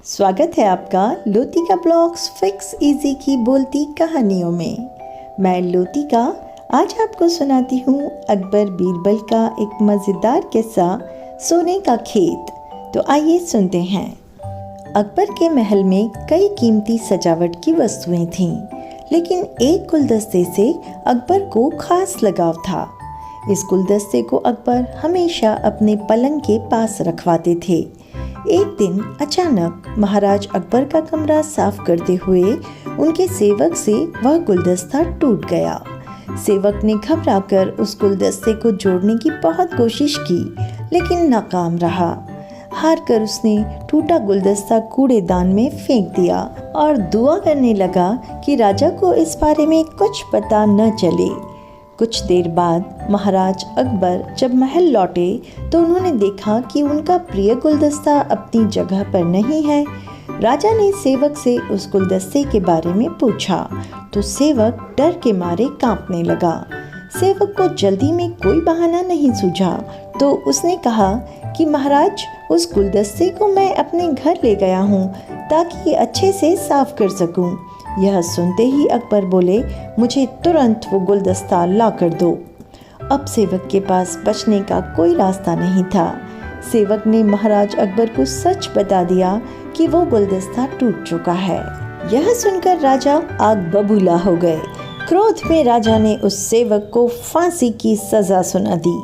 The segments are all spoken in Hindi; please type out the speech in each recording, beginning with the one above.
स्वागत है आपका लोतिका ब्लॉग्स फिक्स इजी की बोलती कहानियों में। मैं लोतिका आज आपको सुनाती हूँ अकबर बीरबल का एक मज़ेदार किस्सा, सोने का खेत। तो आइए सुनते हैं। अकबर के महल में कई कीमती सजावट की वस्तुएं थीं, लेकिन एक गुलदस्ते से अकबर को खास लगाव था। इस गुलदस्ते को अकबर हमेशा अपने पलंग के पास रखवाते थे। एक दिन अचानक महाराज अकबर का कमरा साफ करते हुए उनके सेवक से वह गुलदस्ता टूट गया। सेवक ने घबराकर उस गुलदस्ते को जोड़ने की बहुत कोशिश की, लेकिन नाकाम रहा। हार कर उसने टूटा गुलदस्ता कूड़ेदान में फेंक दिया और दुआ करने लगा कि राजा को इस बारे में कुछ पता न चले। कुछ देर बाद महाराज अकबर जब महल लौटे तो उन्होंने देखा कि उनका प्रिय गुलदस्ता अपनी जगह पर नहीं है। राजा ने सेवक से उस गुलदस्ते के बारे में पूछा तो सेवक डर के मारे कांपने लगा। सेवक को जल्दी में कोई बहाना नहीं सूझा तो उसने कहा कि महाराज, उस गुलदस्ते को मैं अपने घर ले गया हूँ ताकि अच्छे से साफ कर सकूँ। यह सुनते ही अकबर बोले, मुझे तुरंत वो गुलदस्ता ला कर दो। अब सेवक के पास बचने का कोई रास्ता नहीं था। सेवक ने महाराज अकबर को सच बता दिया कि वो गुलदस्ता टूट चुका है। यह सुनकर राजा आग बबूला हो गए। क्रोध में राजा ने उस सेवक को फांसी की सजा सुना दी।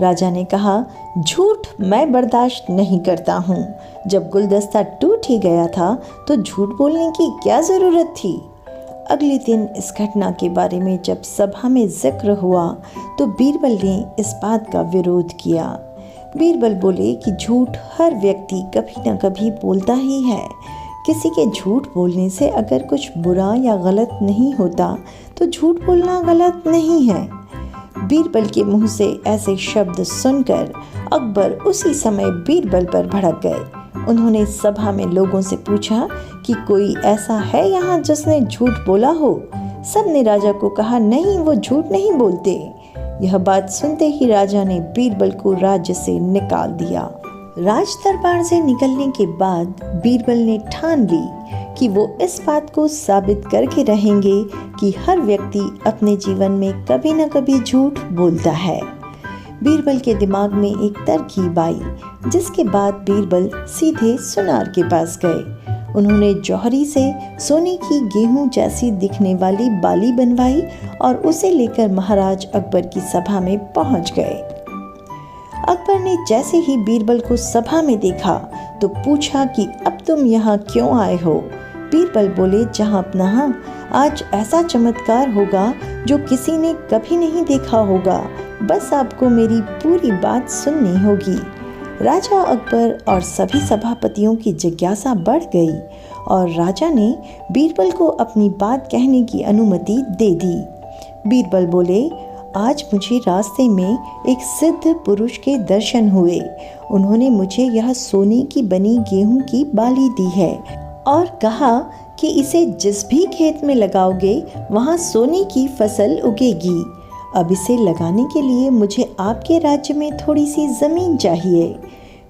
राजा ने कहा, झूठ मैं बर्दाश्त नहीं करता हूँ। जब गुलदस्ता टूट ही गया था तो झूठ बोलने की क्या ज़रूरत थी। अगले दिन इस घटना के बारे में जब सभा में जिक्र हुआ तो बीरबल ने इस बात का विरोध किया। बीरबल बोले कि झूठ हर व्यक्ति कभी न कभी बोलता ही है। किसी के झूठ बोलने से अगर कुछ बुरा या गलत नहीं होता तो झूठ बोलना गलत नहीं है। बीरबल के मुंह से ऐसे शब्द सुनकर अकबर उसी समय बीरबल पर भड़क गए। उन्होंने सभा में लोगों से पूछा कि कोई ऐसा है यहाँ जिसने झूठ बोला हो। सबने राजा को कहा, नहीं, वो झूठ नहीं बोलते। यह बात सुनते ही राजा ने बीरबल को राज्य से निकाल दिया। राज दरबार से निकलने के बाद बीरबल ने ठान ली कि वो इस बात को साबित करके रहेंगे कि हर व्यक्ति अपने जीवन में कभी न कभी झूठ बोलता है। बीरबल के दिमाग में एक तरकीब आई, जिसके बाद बीरबल सीधे सुनार के पास गए। उन्होंने जौहरी से सोने की गेहूं जैसी दिखने वाली बाली बनवाई और उसे लेकर महाराज अकबर की सभा में पहुंच गए। अकबर ने जैसे ही बीरबल को सभा में देखा तो पूछा कि अब तुम यहाँ क्यों आए हो। बीरबल बोले, जहांपनाह, आज ऐसा चमत्कार होगा जो किसी ने कभी नहीं देखा होगा। बस आपको मेरी पूरी बात सुननी होगी। राजा अकबर और सभी सभापतियों की जिज्ञासा बढ़ गई और राजा ने बीरबल को अपनी बात कहने की अनुमति दे दी। बीरबल बोले, आज मुझे रास्ते में एक सिद्ध पुरुष के दर्शन हुए। उन्होंने मुझे यह सोने की बनी गेहूं की बाली दी है और कहा कि इसे जिस भी खेत में लगाओगे वहाँ सोने की फसल उगेगी। अब इसे लगाने के लिए मुझे आपके राज्य में थोड़ी सी ज़मीन चाहिए।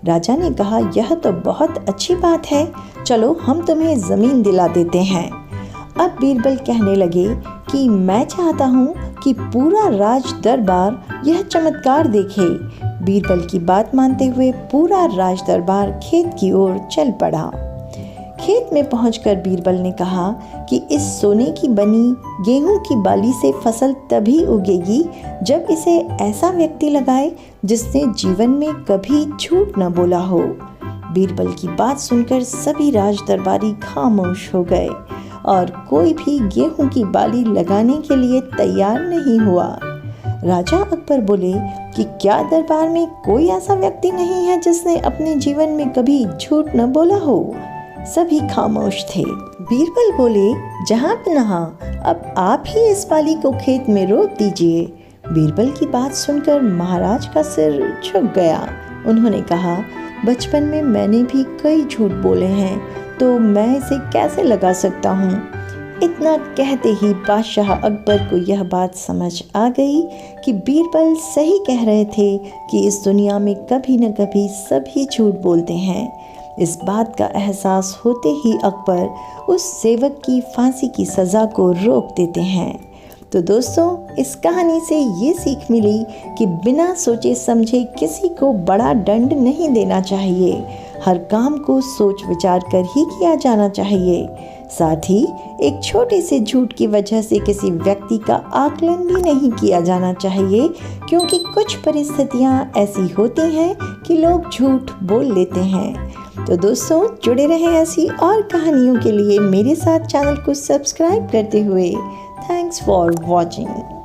राजा ने कहा, यह तो बहुत अच्छी बात है, चलो हम तुम्हें ज़मीन दिला देते हैं। अब बीरबल कहने लगे कि मैं चाहता हूँ कि पूरा राज दरबार यह चमत्कार देखे। बीरबल की बात मानते हुए पूरा राज दरबार खेत की ओर चल पड़ा। खेत में पहुंचकर बीरबल ने कहा कि इस सोने की बनी गेहूं की बाली से फसल तभी उगेगी जब इसे ऐसा व्यक्ति लगाए जिसने जीवन में कभी झूठ न बोला हो। बीरबल की बात सुनकर सभी राज दरबारी खामोश हो गए और कोई भी गेहूं की बाली लगाने के लिए तैयार नहीं हुआ। राजा अकबर बोले कि क्या दरबार में कोई ऐसा व्यक्ति नहीं है जिसने अपने जीवन में कभी झूठ न बोला हो। सभी खामोश थे। बीरबल बोले, जहांपनाह, अब आप ही इस बाली को खेत में रोप दीजिए। बीरबल की बात सुनकर महाराज का सिर झुक गया। उन्होंने कहा, बचपन में मैंने भी कई झूठ बोले हैं, तो मैं इसे कैसे लगा सकता हूँ। इतना कहते ही बादशाह अकबर को यह बात समझ आ गई कि बीरबल सही कह रहे थे कि इस दुनिया में कभी न कभी सभी झूठ बोलते हैं। इस बात का एहसास होते ही अकबर उस सेवक की फांसी की सज़ा को रोक देते हैं। तो दोस्तों, इस कहानी से ये सीख मिली कि बिना सोचे समझे किसी को बड़ा दंड नहीं देना चाहिए। हर काम को सोच विचार कर ही किया जाना चाहिए। साथ ही एक छोटे से झूठ की वजह से किसी व्यक्ति का आकलन भी नहीं किया जाना चाहिए, क्योंकि कुछ परिस्थितियां ऐसी होती हैं कि लोग झूठ बोल लेते हैं। तो दोस्तों, जुड़े रहें ऐसी और कहानियों के लिए मेरे साथ चैनल को सब्सक्राइब करते हुए। Thanks for watching.